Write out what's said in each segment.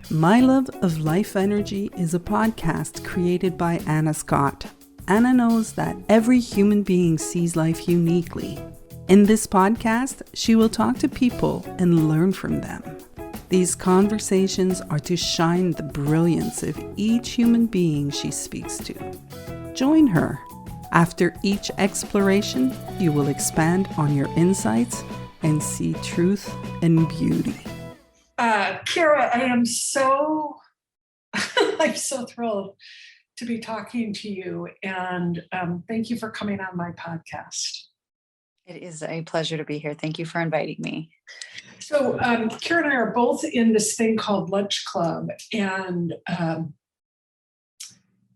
My Love of Life Energy is a podcast created by Anna Scott. Anna knows that every human being sees life uniquely. In this podcast, she will talk to people and learn from them. These conversations are to shine the brilliance of each human being she speaks to. Join her. After each exploration, you will expand on your insights and see truth and beauty. Kirra, I am so I'm so thrilled to be talking to you, and thank you for coming on my podcast. It is a pleasure to be here. Thank you for inviting me. So Kirra and I are both in this thing called Lunch Club, and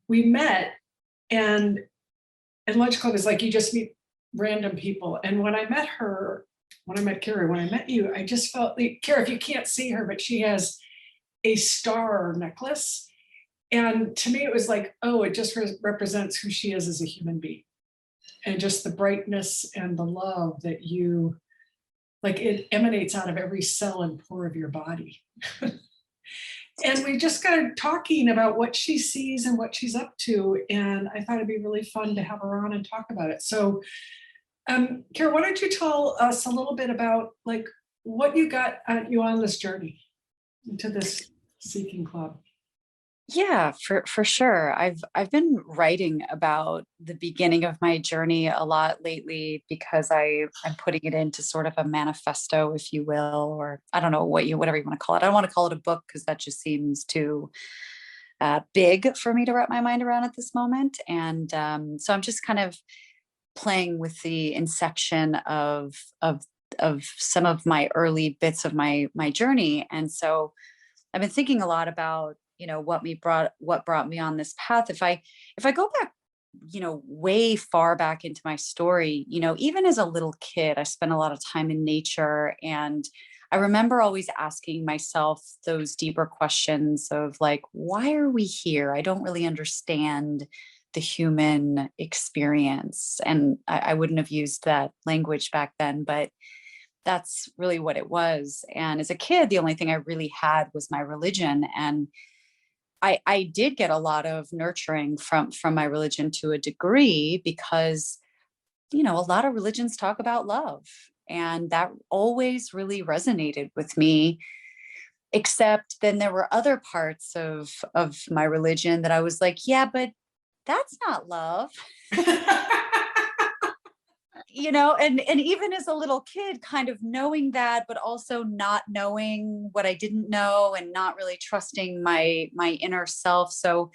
we met, and Lunch Club is like you just meet random people. And when I met Kirra, when I met you, I just felt like, Kirra, if you can't see her, but she has a star necklace. And to me, it was like, oh, it just represents who she is as a human being. And just the brightness and the love that you, like, it emanates out of every cell and pore of your body. And we just got talking about what she sees and what she's up to. And I thought it'd be really fun to have her on and talk about it. So Kirra, why don't you tell us a little bit about like what you got you on this journey into this seeking club? Yeah, for sure. I've been writing about the beginning of my journey a lot lately because I'm putting it into sort of a manifesto, if you will, or I don't know whatever you want to call it. I don't want to call it a book because that just seems too big for me to wrap my mind around at this moment. And so I'm just kind of playing with the inception of some of my early bits of my journey. And so I've been thinking a lot about, what brought me on this path. If I go back, way far back into my story, even as a little kid, I spent a lot of time in nature. And I remember always asking myself those deeper questions of like, why are we here? I don't really understand the human experience. And I wouldn't have used that language back then, but that's really what it was. And as a kid, the only thing I really had was my religion. And I did get a lot of nurturing from my religion to a degree because, a lot of religions talk about love. And that always really resonated with me. Except then there were other parts of my religion that I was like, yeah, but that's not love. And even as a little kid, kind of knowing that, but also not knowing what I didn't know and not really trusting my inner self. So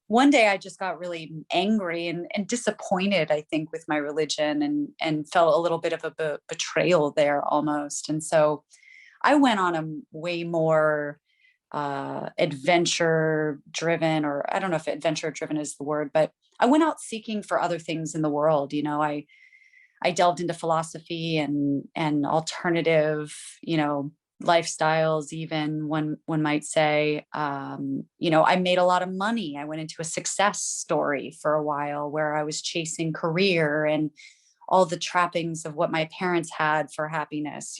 one day I just got really angry and disappointed, I think, with my religion and felt a little bit of a betrayal there almost. And so I went on a way more adventure driven, or I don't know if adventure driven is the word, but I went out seeking for other things in the world. I delved into philosophy and alternative, lifestyles, even one might say. I made a lot of money. I went into a success story for a while where I was chasing career and all the trappings of what my parents had for happiness,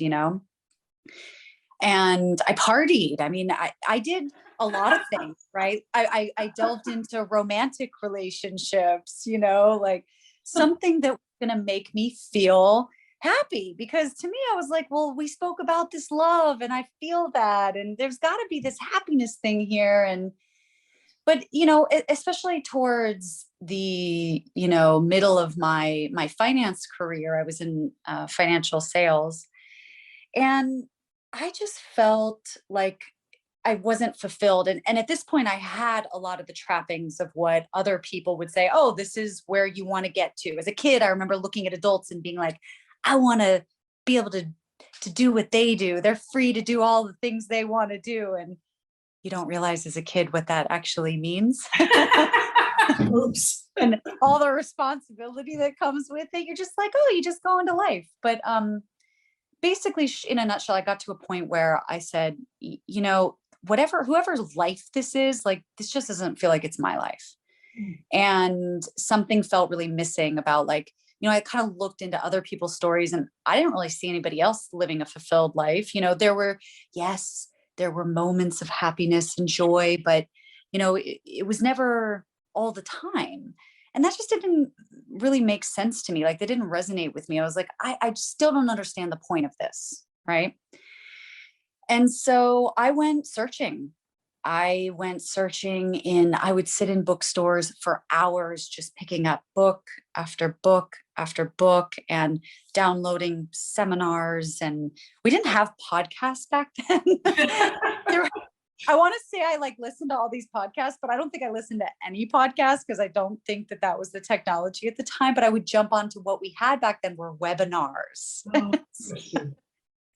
and I partied. I mean, I did a lot of things, right? I delved into romantic relationships, like something that was going to make me feel happy. Because to me, I was like, well, we spoke about this love and I feel that. And there's got to be this happiness thing here. But especially towards the, middle of my finance career, I was in financial sales. And I just felt like I wasn't fulfilled. And at this point, I had a lot of the trappings of what other people would say, oh, this is where you want to get to. As a kid, I remember looking at adults and being like, I want to be able to do what they do. They're free to do all the things they want to do. And you don't realize as a kid what that actually means. Oops. And all the responsibility that comes with it. You're just like, oh, you just go into life. But basically, in a nutshell, I got to a point where I said, whoever's life this is, like, this just doesn't feel like it's my life. And something felt really missing about, like, I kind of looked into other people's stories and I didn't really see anybody else living a fulfilled life. There were, yes, there were moments of happiness and joy, but, it was never all the time. And that just didn't really make sense to me. Like, they didn't resonate with me. I was like, I still don't understand the point of this. Right. And so I went searching. I would sit in bookstores for hours, just picking up book after book after book and downloading seminars. And we didn't have podcasts back then. I want to say I listened to all these podcasts, but I don't think I listened to any podcast because I don't think that was the technology at the time. But I would jump onto what we had back then were webinars. Oh,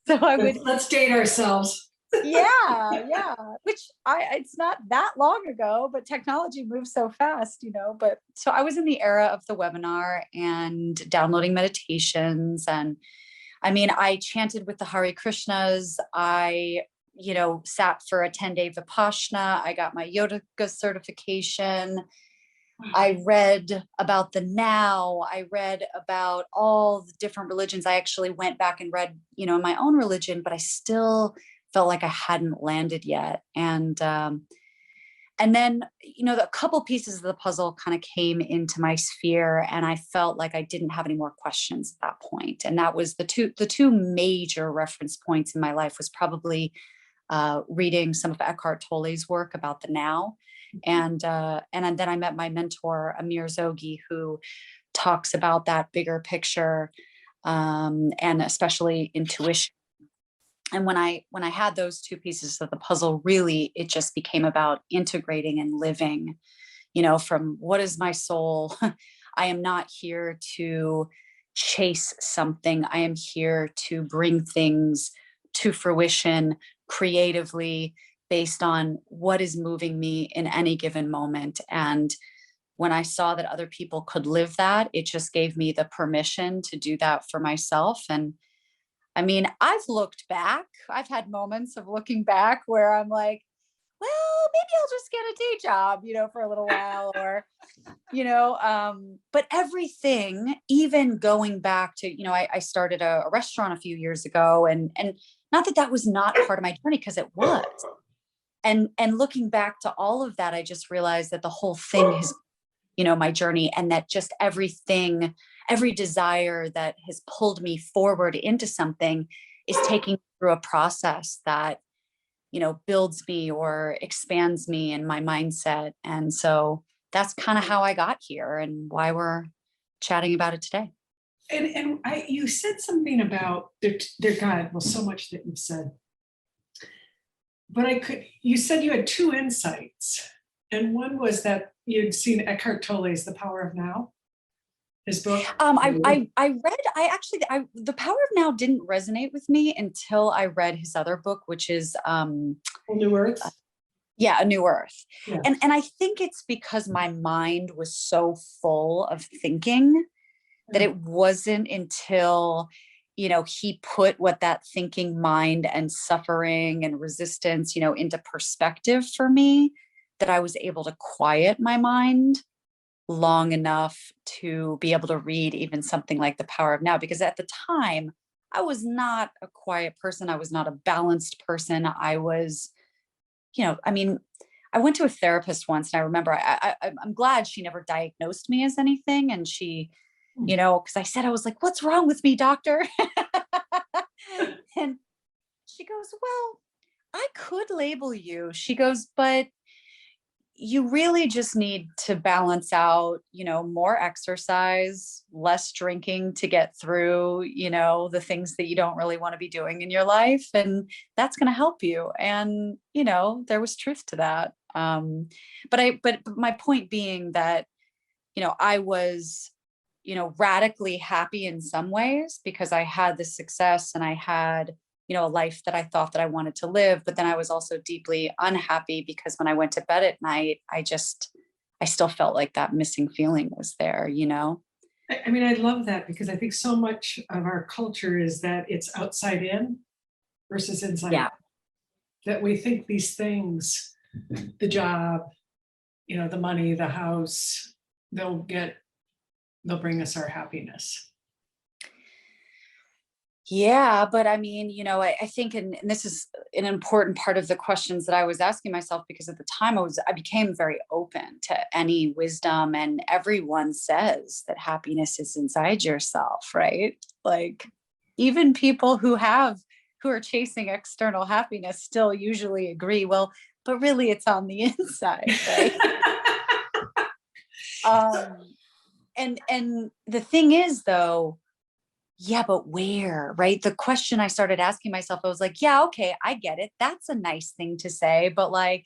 so I would let's date ourselves. yeah, which it's not that long ago, but technology moves so fast, but so I was in the era of the webinar and downloading meditations. And I mean, I chanted with the Hare Krishnas. I sat for a 10-day Vipassana. I got my yoga certification. I read about the now. I read about all the different religions. I actually went back and read, my own religion, but I still felt like I hadn't landed yet. And then, a couple pieces of the puzzle kind of came into my sphere, and I felt like I didn't have any more questions at that point. And that was the two major reference points in my life was probably reading some of Eckhart Tolle's work about the now. And then I met my mentor, Amir Zogi, who talks about that bigger picture, and especially intuition. And when I had those two pieces of the puzzle, really, it just became about integrating and living, from what is my soul? I am not here to chase something. I am here to bring things to fruition creatively based on what is moving me in any given moment. And when I saw that other people could live that, it just gave me the permission to do that for myself. And I mean, I've looked back. I've had moments of looking back where I'm like, well, maybe I'll just get a day job, for a little while, or, but everything, even going back to, I started a restaurant a few years ago, and not that was not part of my journey, because it was. And looking back to all of that, I just realized that the whole thing is, my journey, and that just everything, every desire that has pulled me forward into something is taking me through a process that, builds me or expands me in my mindset. And so that's kind of how I got here and why we're chatting about it today. And you said something about their God. Well, so much that you've said, but you said you had two insights. And one was that you'd seen Eckhart Tolle's The Power of Now, his book. The Power of Now didn't resonate with me until I read his other book, which is New Earth. A New Earth. Yeah. And I think it's because my mind was so full of thinking that it wasn't until, he put what that thinking mind and suffering and resistance, into perspective for me, that I was able to quiet my mind long enough to be able to read even something like The Power of Now. Because at the time, I was not a quiet person. I was not a balanced person. I was, I went to a therapist once, and I remember I'm glad she never diagnosed me as anything. And she, because I said, I was like, what's wrong with me, doctor? And she goes, well, I could label you. She goes, but you really just need to balance out, more exercise, less drinking to get through, the things that you don't really want to be doing in your life. And that's going to help you. And, there was truth to that. But my point being that, I was, radically happy in some ways because I had the success and I had, a life that I thought that I wanted to live. But then I was also deeply unhappy because when I went to bed at night, I still felt like that missing feeling was there, I mean, I love that because I think so much of our culture is that it's outside in versus inside out. That we think these things, the job, the money, the house, they'll bring us our happiness. Yeah, but I mean, I think, and this is an important part of the questions that I was asking myself, because at the time I became very open to any wisdom, and everyone says that happiness is inside yourself, right? Like even people who are chasing external happiness still usually agree, well, but really it's on the inside, right? And the thing is though, yeah, but where, right? The question I started asking myself, I was like, yeah, okay, I get it. That's a nice thing to say, but like,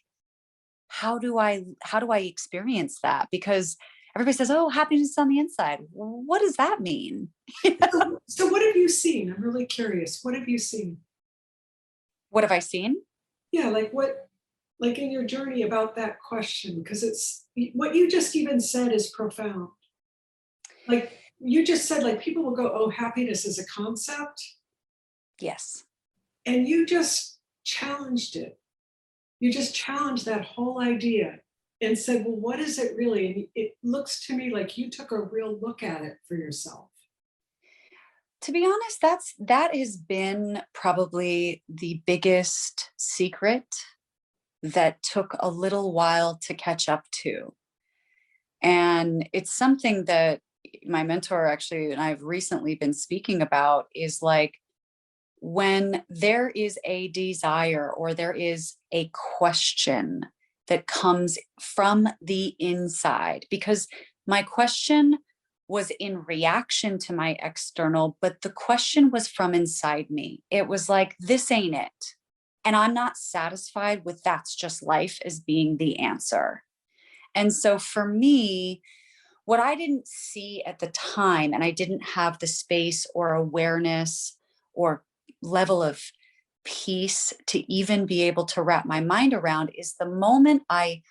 how do I experience that? Because everybody says, oh, happiness is on the inside. What does that mean? So what have you seen? I'm really curious. What have you seen? What have I seen? Yeah, like what, like in your journey about that question, because it's what you just even said is profound. Like you just said, like people will go, oh, happiness is a concept. Yes. And you just challenged it. You just challenged that whole idea and said, well, what is it really? And it looks to me like you took a real look at it for yourself. To be honest, that has been probably the biggest secret that took a little while to catch up to. And it's something that my mentor actually and I've recently been speaking about, is like when there is a desire or there is a question that comes from the inside, because my question was in reaction to my external, but the question was from inside me. It was like, this ain't it. And I'm not satisfied with that's just life as being the answer. And so for me, what I didn't see at the time, and I didn't have the space or awareness or level of peace to even be able to wrap my mind around, is the moment I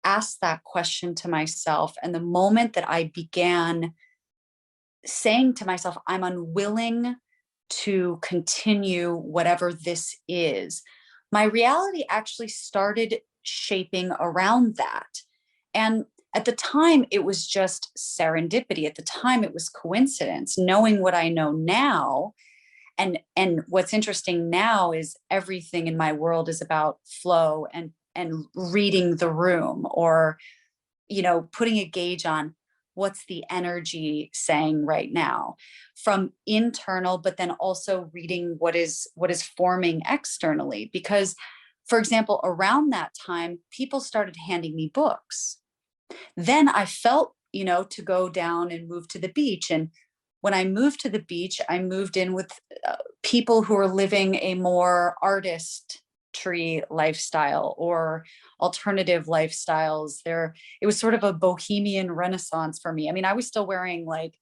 asked that question to myself and the moment that I began saying to myself, I'm unwilling to continue whatever this is, my reality actually started shaping around that. And at the time, it was just serendipity. At the time, it was coincidence. Knowing what I know now, and what's interesting now is everything in my world is about flow and reading the room, or putting a gauge on what's the energy saying right now from internal, but then also reading what is forming externally. Because, for example, around that time, people started handing me books. Then I felt, to go down and move to the beach. And when I moved to the beach, I moved in with people who are living a more artistry lifestyle or alternative lifestyles. It was sort of a bohemian renaissance for me. I mean, I was still wearing like,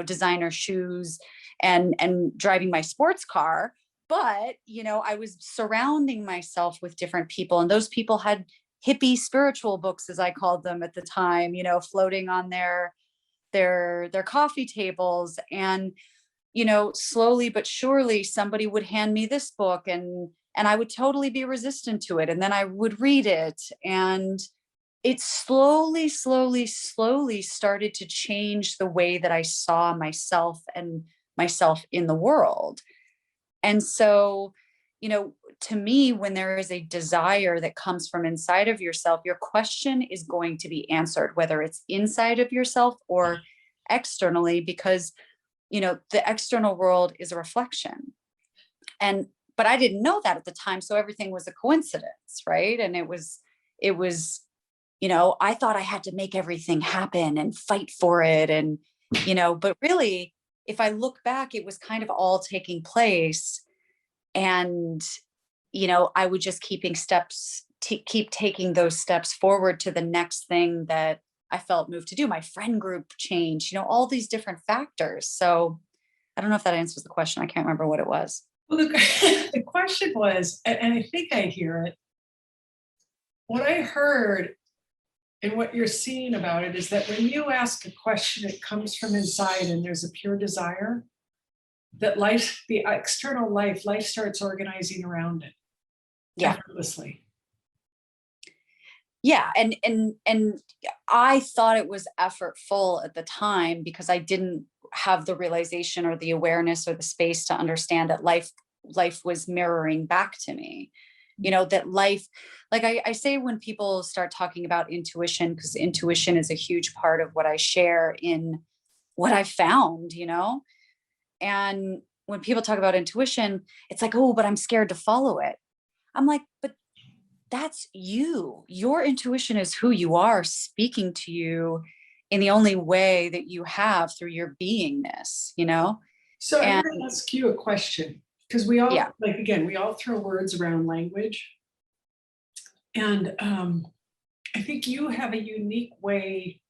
designer shoes and driving my sports car, but, I was surrounding myself with different people, and those people had hippie spiritual books, as I called them at the time, floating on their coffee tables. And slowly but surely somebody would hand me this book, and I would totally be resistant to it, and then I would read it, and it slowly started to change the way that I saw myself and myself in the world. And so, to me, when there is a desire that comes from inside of yourself, your question is going to be answered, whether it's inside of yourself or externally, because, the external world is a reflection. But I didn't know that at the time. So everything was a coincidence, right? And it was, I thought I had to make everything happen and fight for it. And, but really, if I look back, it was kind of all taking place. And, I would just keep taking those steps forward to the next thing that I felt moved to do. My friend group changed, all these different factors. So I don't know if that answers the question. I can't remember what it was. Well, the question was, and I think I hear it, what I heard and what you're seeing about it is that when you ask a question, it comes from inside and there's a pure desire that life, the external life starts organizing around it. Yeah. Effortlessly. Yeah. And I thought it was effortful at the time because I didn't have the realization or the awareness or the space to understand that life was mirroring back to me. That life, like I say, when people start talking about intuition, because intuition is a huge part of what I share in what I found, and when people talk about intuition, it's like, oh, but I'm scared to follow it. I'm like, but that's you. Your intuition is who you are, speaking to you in the only way that you have, through your beingness, So I'm And going to ask you a question, because we all, yeah, like, again, we all throw words around language. And I think you have a unique way.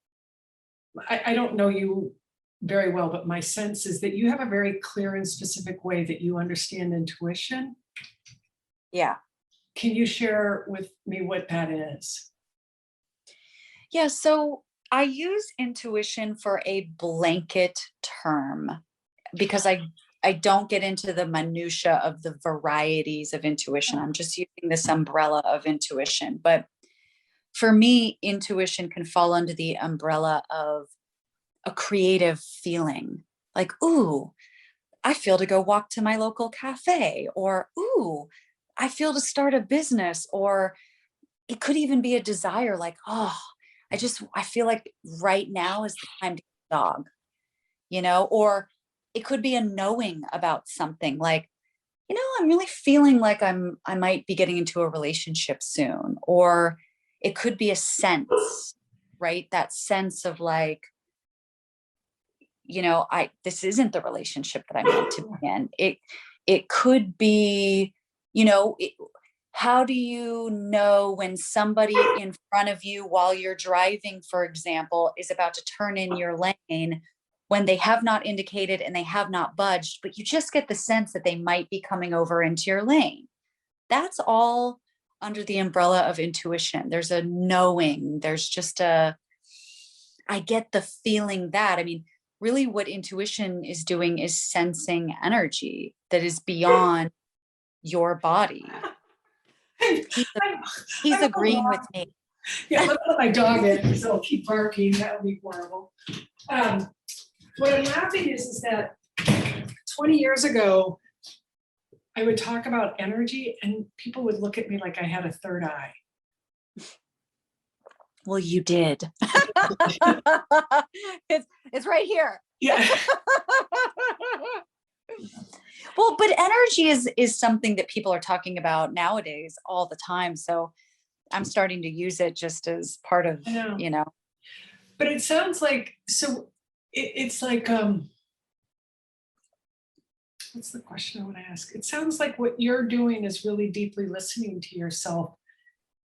I don't know you very well, but my sense is that you have a very clear and specific way that you understand intuition. yeah. Can you share with me what that is? Yeah. So I use intuition for a blanket term because I don't get into the minutia of the varieties of intuition. I'm just using this umbrella of intuition. But for me, intuition can fall under the umbrella of a creative feeling, like, ooh, I feel to go walk to my local cafe, or ooh, I feel to start a business, or it could even be a desire, like, oh, I feel like right now is the time to get a dog, or it could be a knowing about something, like, I'm really feeling like I might be getting into a relationship soon, or it could be a sense, right? That sense of like, this isn't the relationship that I'm meant to be in. It could be, how do you know when somebody in front of you while you're driving, for example, is about to turn in your lane when they have not indicated and they have not budged, but you just get the sense that they might be coming over into your lane? That's all under the umbrella of intuition. There's a knowing, there's just I get the feeling that, really what intuition is doing is sensing energy that is beyond your body. He's agreeing with me. Yeah, let me let my dog in, because he'll keep barking. That would be horrible. What I'm laughing is that 20 years ago, I would talk about energy and people would look at me like I had a third eye. Well, you did. It's right here. Yeah. Well, but energy is something that people are talking about nowadays all the time. So I'm starting to use it just as part of, I know. But it sounds like, so it's like, what's the question I want to ask? It sounds like what you're doing is really deeply listening to yourself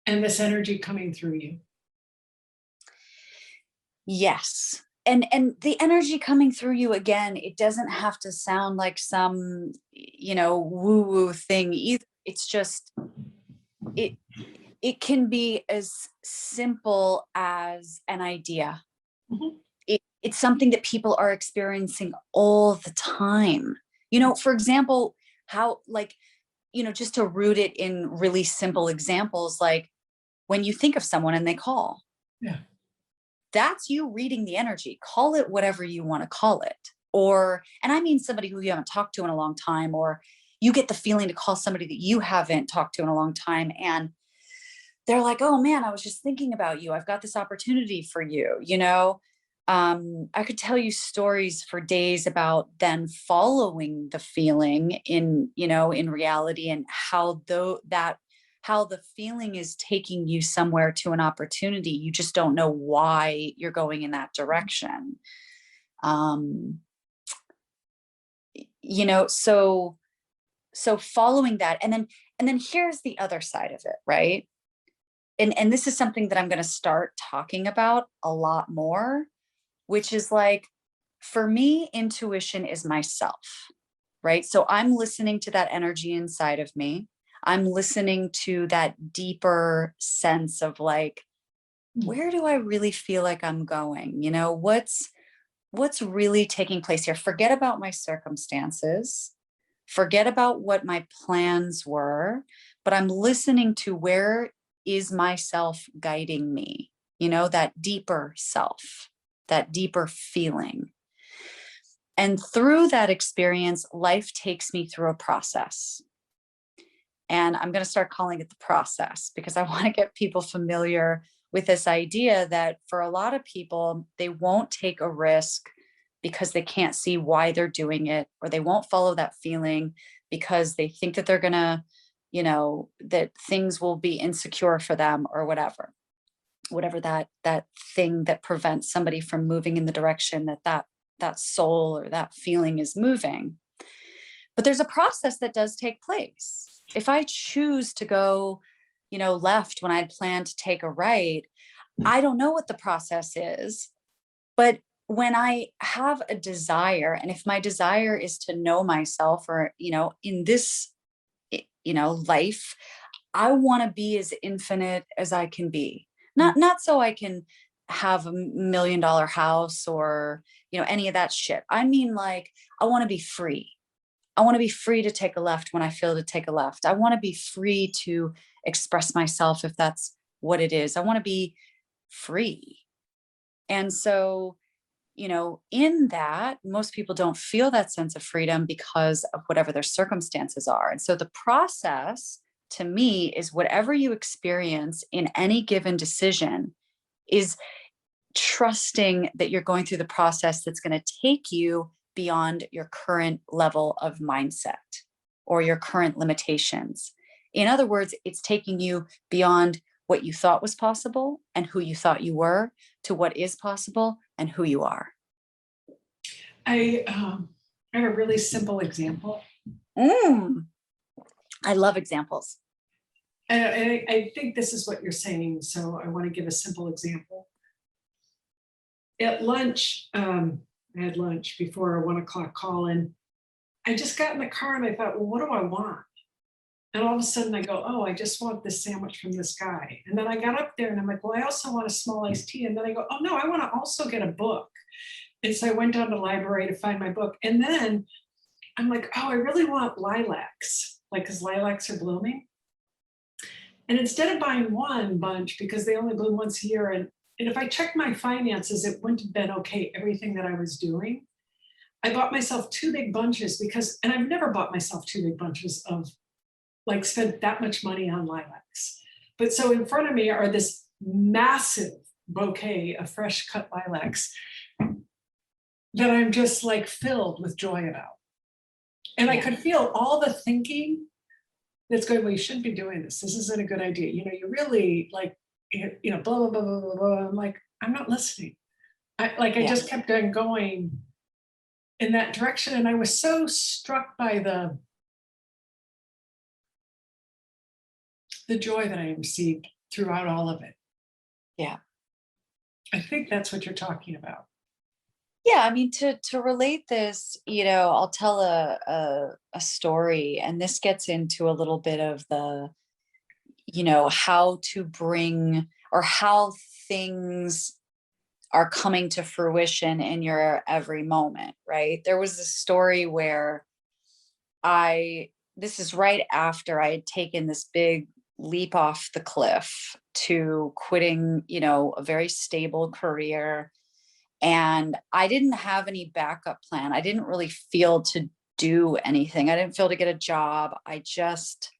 and this energy coming through you. Yes. And the energy coming through you, again, it doesn't have to sound like some, woo-woo thing either. It's just, it can be as simple as an idea. Mhm. It's something that people are experiencing all the time. For example, how, like, just to root it in really simple examples, like when you think of someone and they call. Yeah. That's you reading the energy. Call it whatever you want to call it. And I mean somebody who you haven't talked to in a long time, or you get the feeling to call somebody that you haven't talked to in a long time. And they're like, oh man, I was just thinking about you. I've got this opportunity for you. I could tell you stories for days about then following the feeling in reality, and how the feeling is taking you somewhere to an opportunity. You just don't know why you're going in that direction. So following that, and then here's the other side of it, right? And this is something that I'm going to start talking about a lot more, which is like, for me, intuition is myself, right? So I'm listening to that energy inside of me. I'm listening to that deeper sense of like, where do I really feel like I'm going? What's really taking place here? Forget about my circumstances. Forget about what my plans were, but I'm listening to where is myself guiding me, that deeper self, that deeper feeling. And through that experience, life takes me through a process. And I'm going to start calling it the process because I want to get people familiar with this idea that for a lot of people, they won't take a risk because they can't see why they're doing it, or they won't follow that feeling because they think that they're going to, that things will be insecure for them or whatever that thing that prevents somebody from moving in the direction that soul or that feeling is moving. But there's a process that does take place. If I choose to go, left when I'd planned to take a right, I don't know what the process is. But when I have a desire, and if my desire is to know myself, or, in this, life, I want to be as infinite as I can be. Not so I can have $1 million house or, any of that shit. I mean, like, I want to be free. I want to be free to take a left when I feel to take a left. I want to be free to express myself if that's what it is. I want to be free. And so, in that, most people don't feel that sense of freedom because of whatever their circumstances are. And so the process to me is whatever you experience in any given decision is trusting that you're going through the process that's going to take you beyond your current level of mindset or your current limitations. In other words, it's taking you beyond what you thought was possible and who you thought you were to what is possible and who you are. I have a really simple example. I love examples. I think this is what you're saying, so I want to give a simple example. At lunch, I had lunch before a 1 o'clock call, and I just got in the car and I thought, well, what do I want? And all of a sudden I go, oh, I just want this sandwich from this guy. And then I got up there and I'm like, well, I also want a small iced tea. And then I go, oh no, I want to also get a book. And so I went down to the library to find my book. And then I'm like, oh, I really want lilacs, like, because lilacs are blooming. And instead of buying one bunch, because they only bloom once a year, and if I checked my finances, it wouldn't have been okay, everything that I was doing. I bought myself 2 big bunches and I've never bought myself 2 big bunches of, like, spent that much money on lilacs. But so in front of me are this massive bouquet of fresh cut lilacs that I'm just like filled with joy about. And I could feel all the thinking that's going, well, you shouldn't be doing this. This isn't a good idea. You really like, blah, blah, blah, blah, blah, blah. I'm like, I'm not listening. I just kept on going in that direction. And I was so struck by the joy that I received throughout all of it. Yeah. I think that's what you're talking about. Yeah, I mean, to relate this, I'll tell a story, and this gets into a little bit of the, how to bring, or how things are coming to fruition in your every moment, right? There was a story where this is right after I had taken this big leap off the cliff to quitting, a very stable career. And I didn't have any backup plan. I didn't really feel to do anything. I didn't feel to get a job. I just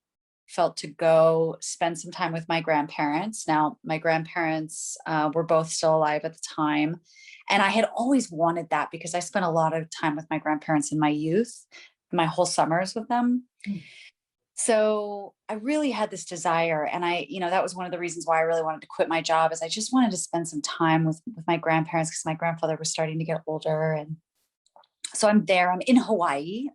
felt to go spend some time with my grandparents. Now, my grandparents were both still alive at the time. And I had always wanted that because I spent a lot of time with my grandparents in my youth, my whole summers with them. So I really had this desire. And that was one of the reasons why I really wanted to quit my job, is I just wanted to spend some time with my grandparents, because my grandfather was starting to get older. And so I'm there, I'm in Hawaii,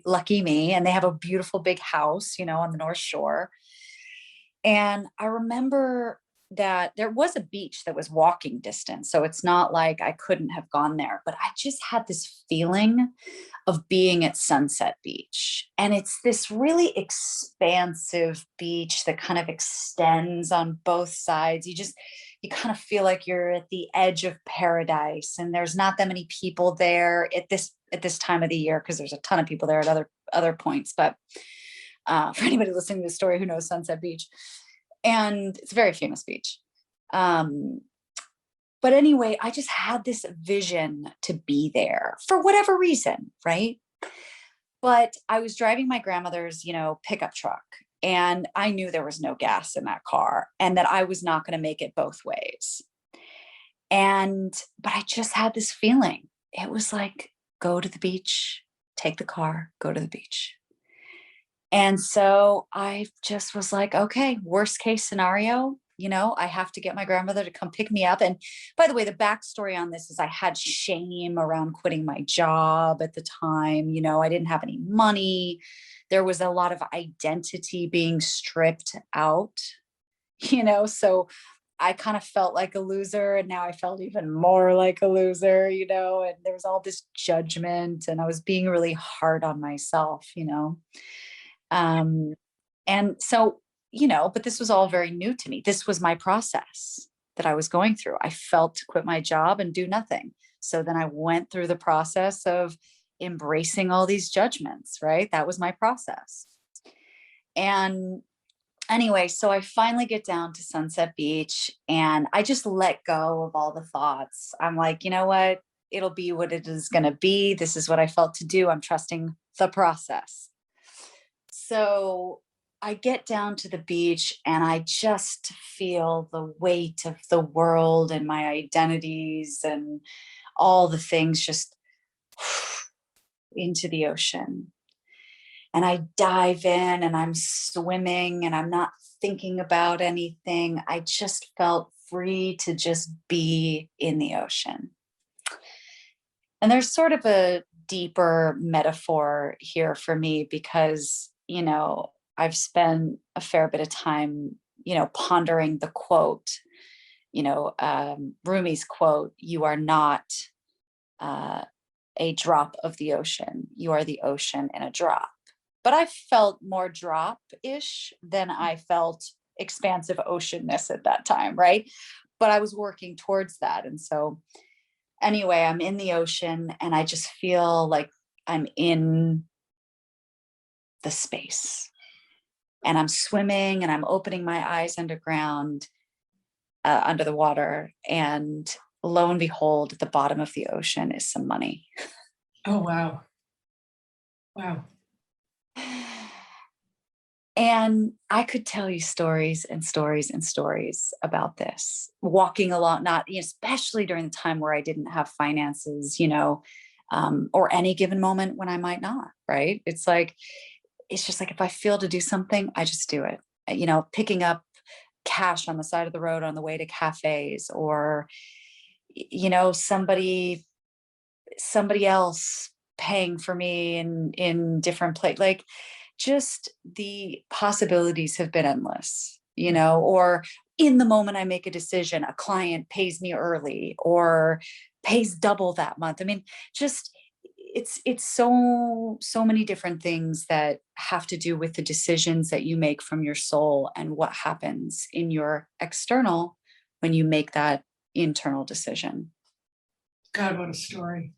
lucky me. And they have a beautiful big house, on the North Shore. And I remember that there was a beach that was walking distance. So it's not like I couldn't have gone there, but I just had this feeling of being at Sunset Beach. And it's this really expansive beach that kind of extends on both sides. You kind of feel like you're at the edge of paradise, and there's not that many people there at this time of the year, because there's a ton of people there at other points. But for anybody listening to the story who knows Sunset Beach, and it's a very famous beach. But But anyway, I just had this vision to be there for whatever reason, right? But I was driving my grandmother's, pickup truck, and I knew there was no gas in that car and that I was not going to make it both ways. But I just had this feeling. It was like, go to the beach, take the car, go to the beach. And so I just was like, okay, worst case scenario, I have to get my grandmother to come pick me up. And by the way, the backstory on this is I had shame around quitting my job at the time. I didn't have any money. There was a lot of identity being stripped out, so I kind of felt like a loser, and now I felt even more like a loser, and there was all this judgment, and I was being really hard on myself, and so, but this was all very new to me. This was my process that I was going through. I felt to quit my job and do nothing. So then I went through the process of embracing all these judgments, right? That was my process. And anyway, so I finally get down to Sunset Beach and I just let go of all the thoughts. I'm like, you know what? It'll be what it is going to be. This is what I felt to do. I'm trusting the process. So I get down to the beach and I just feel the weight of the world and my identities and all the things just into the ocean. And I dive in and I'm swimming and I'm not thinking about anything. I just felt free to just be in the ocean. And there's sort of a deeper metaphor here for me because, I've spent a fair bit of time, pondering the quote, Rumi's quote, "You are not a drop of the ocean. You are the ocean in a drop." But I felt more drop-ish than I felt expansive oceanness at that time, right? But I was working towards that. And so anyway, I'm in the ocean and I just feel like I'm in the space. And I'm swimming and I'm opening my eyes underground, under the water. And lo and behold, at the bottom of the ocean is some money. Oh, wow. Wow. And I could tell you stories and stories and stories about this, walking along, not especially during the time where I didn't have finances, or any given moment when I might not, right? It's just like, if I feel to do something, I just do it, picking up cash on the side of the road on the way to cafes, or, somebody else paying for me in different places. Like, just the possibilities have been endless, or in the moment I make a decision, a client pays me early or pays double that month. I mean, just it's so many different things that have to do with the decisions that you make from your soul and what happens in your external when you make that internal decision. God, what a story.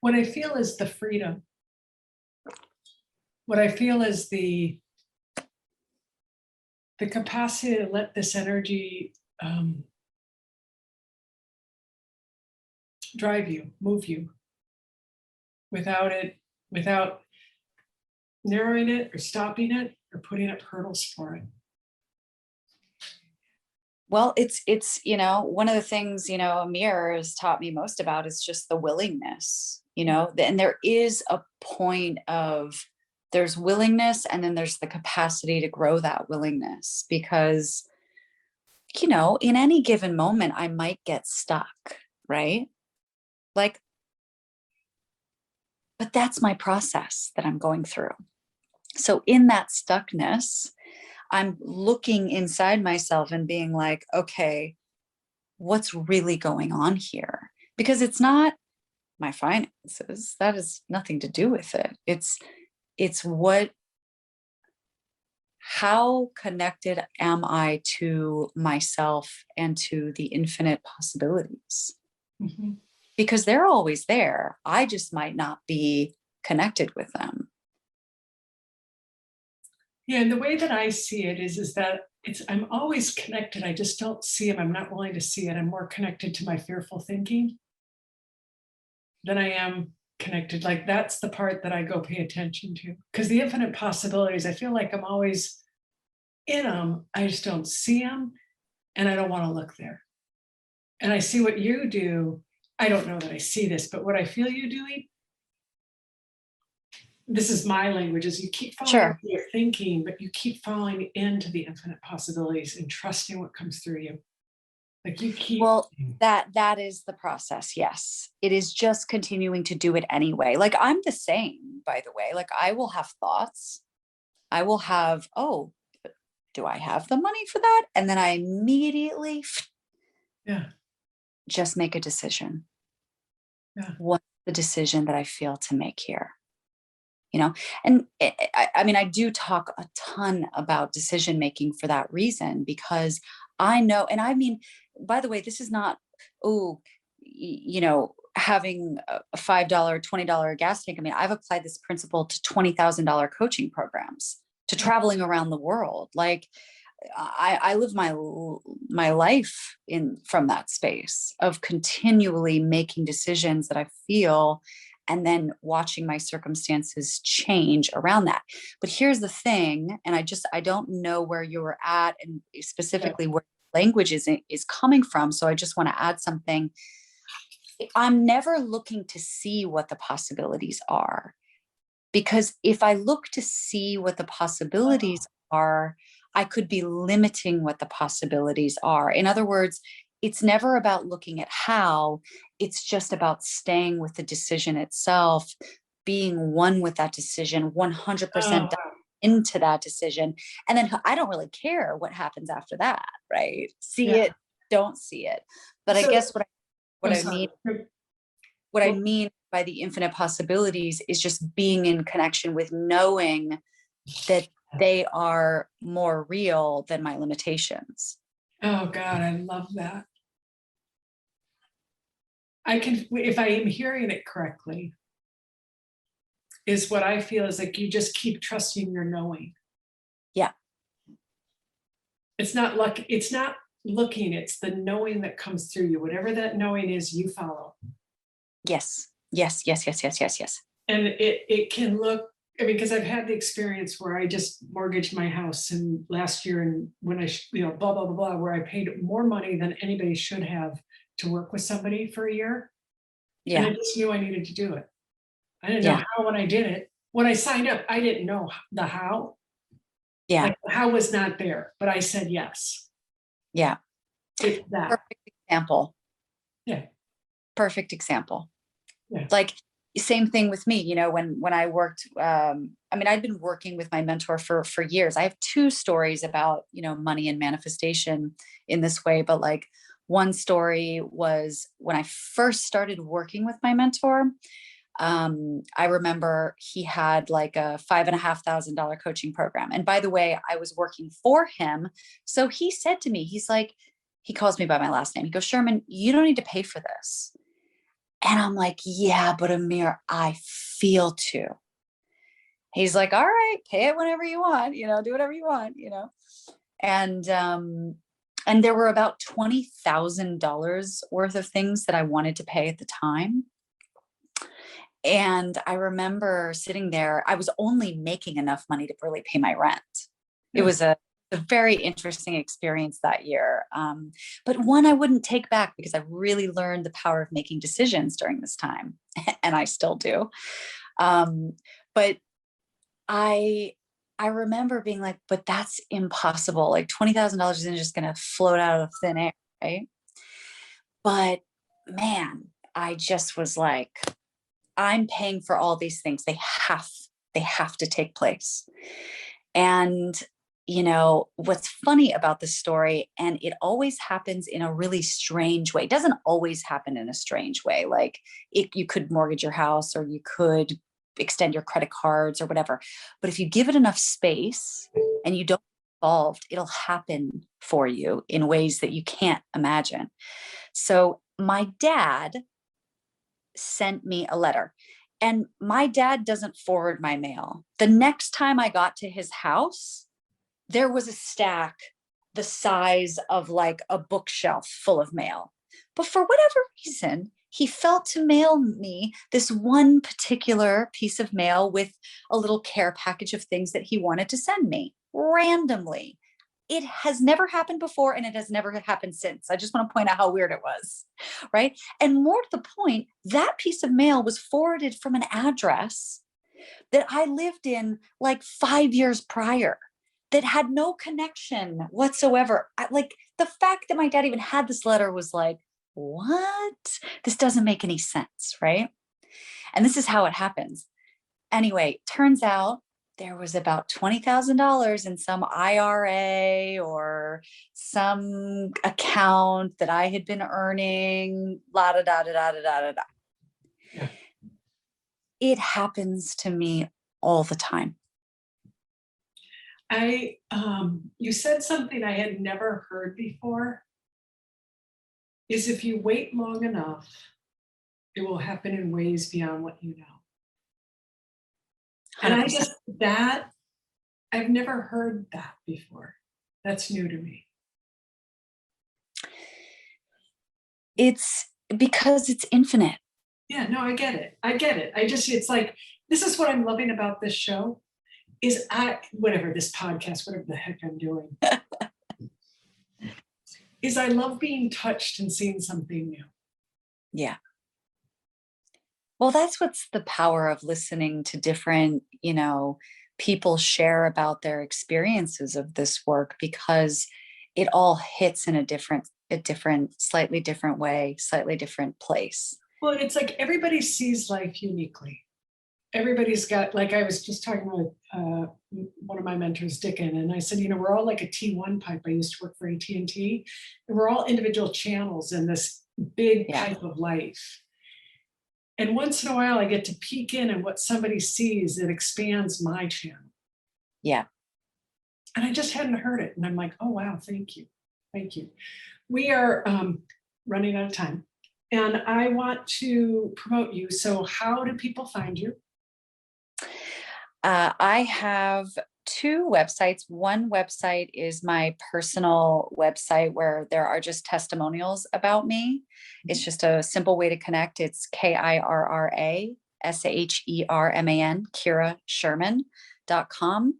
What I feel is the freedom. What I feel is the capacity to let this energy drive you, move you, without narrowing it or stopping it or putting up hurdles for it. Well, it's one of the things, Amir has taught me most about is just the willingness, and there is a point of, there's willingness and then there's the capacity to grow that willingness, because, in any given moment, I might get stuck, right? But that's my process that I'm going through. So in that stuckness, I'm looking inside myself and being like, okay, what's really going on here? Because it's not my finances. That has nothing to do with it. It's how connected am I to myself and to the infinite possibilities? Mm-hmm. Because they're always there. I just might not be connected with them. Yeah, and the way that I see it is that I'm always connected. I just don't see them. I'm not willing to see it. I'm more connected to my fearful thinking than I am connected. Like that's the part that I go pay attention to. Because the infinite possibilities, I feel like I'm always in them. I just don't see them and I don't want to look there. And I see what you do. I don't know that I see this, but what I feel you doing, this is my language, is you keep falling Sure. into your thinking, but you keep falling into the infinite possibilities and trusting what comes through you. Like you keep. Well, that is the process. Yes. It is just continuing to do it anyway. Like I'm the same, by the way. Like I will have thoughts. I will have, oh, do I have the money for that? And then I immediately Yeah. just make a decision. Yeah. What's the decision that I feel to make here? You know, and I mean, I do talk a ton about decision making for that reason, because I know, and I mean, by the way, this is not, having a $5, $20 gas tank. I mean, I've applied this principle to $20,000 coaching programs, to traveling around the world. Like I live my life from that space of continually making decisions that I feel, and then watching my circumstances change around that. But here's the thing, and I don't know where you were at and specifically where language is coming from. So I just want to add something. I'm never looking to see what the possibilities are, because if I look to see what the possibilities are, I could be limiting what the possibilities are. In other words, it's never about looking at how, it's just about staying with the decision itself, being one with that decision, 100% into that decision. And then I don't really care what happens after that, right? See it, don't see it. But I guess what I mean by the infinite possibilities is just being in connection with knowing that they are more real than my limitations. Oh God, I love that. If I am hearing it correctly, is what I feel is like you just keep trusting your knowing. Yeah. It's not luck. It's not looking. It's the knowing that comes through you. Whatever that knowing is, you follow. Yes. Yes. Yes. Yes. Yes. Yes. Yes. And it can look. I mean, because I've had the experience where I just mortgaged my house and last year, and when I, blah blah blah blah, where I paid more money than anybody should have to work with somebody for a year. Yeah. And I just knew I needed to do it. I didn't know Yeah. how when I did it. When I signed up, I didn't know the how. Yeah. Like the how was not there, but I said yes. Yeah. It's that. Perfect example. Yeah. Perfect example. Yeah. Like same thing with me, when I worked, I mean, I'd been working with my mentor for years. I have two stories about, money and manifestation in this way, but like one story was when I first started working with my mentor. I remember he had like a $5,500 coaching program. And by the way, I was working for him. So he said to me, he's like, he calls me by my last name. He goes, "Sherman, you don't need to pay for this." And I'm like, "Yeah, but Amir, I feel to." He's like, "All right, pay it whenever you want, do whatever you want, And there were about $20,000 worth of things that I wanted to pay at the time. And I remember sitting there, I was only making enough money to really pay my rent. It was a very interesting experience that year. But one I wouldn't take back, because I really learned the power of making decisions during this time. And I still do. But I remember being like, but that's impossible. Like $20,000 isn't just going to float out of thin air, right? But man, I just was like, I'm paying for all these things. They have to take place. And, what's funny about this story, and it always happens in a really strange way. It doesn't always happen in a strange way. Like you could mortgage your house, or you could extend your credit cards or whatever. But if you give it enough space and you don't get involved, it'll happen for you in ways that you can't imagine. So my dad sent me a letter, and my dad doesn't forward my mail. The next time I got to his house, there was a stack the size of like a bookshelf full of mail. But for whatever reason, he felt to mail me this one particular piece of mail with a little care package of things that he wanted to send me randomly. It has never happened before, and it has never happened since. I just want to point out how weird it was, right? And more to the point, that piece of mail was forwarded from an address that I lived in like 5 years prior, that had no connection whatsoever. Like the fact that my dad even had this letter was like, what? This doesn't make any sense, right? And this is how it happens. Anyway, turns out there was about $20,000 in some IRA or some account that I had been earning, la da da da da da da da. Yeah. It happens to me all the time. You said something I had never heard before, is if you wait long enough, it will happen in ways beyond what you know. And 100%. I've never heard that before. That's new to me. It's because it's infinite. Yeah, no, I get it. It's like, this is what I'm loving about this show is this podcast, whatever the heck I'm doing, is I love being touched and seeing something new. Yeah. Well, that's what's the power of listening to different, people share about their experiences of this work, because it all hits in a different, slightly different way, slightly different place. Well, it's like everybody sees life uniquely. Everybody's got, like I was just talking with one of my mentors, Dickon, and I said, we're all like a T1 pipe. I used to work for AT&T, and we're all individual channels in this big pipe of life. And once in a while, I get to peek in, and what somebody sees, it expands my channel. Yeah. And I just hadn't heard it. And I'm like, oh, wow, thank you. Thank you. We are running out of time. And I want to promote you. So how do people find you? I have 2 websites. One website is my personal website where there are just testimonials about me. It's just a simple way to connect. It's KIRRA SHERMAN, Kirra Sherman.com.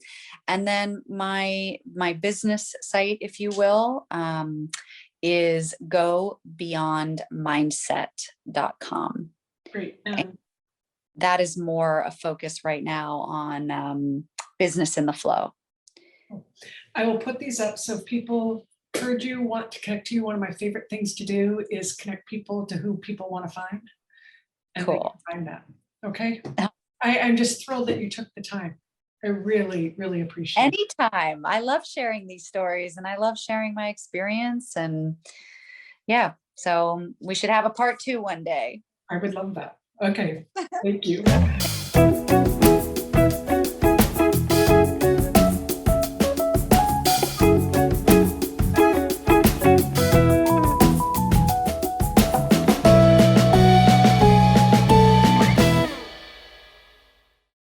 And then my business site, if you will, is gobeyondmindset.com. Great. That is more a focus right now on business in the flow. I will put these up so if people heard you, want to connect to you. One of my favorite things to do is connect people to who people want to find. And Cool. They can find that. Okay. I'm just thrilled that you took the time. I really, really appreciate it. Anytime. I love sharing these stories, and I love sharing my experience. And yeah, so we should have a part 2 one day. I would love that. Okay. Thank you.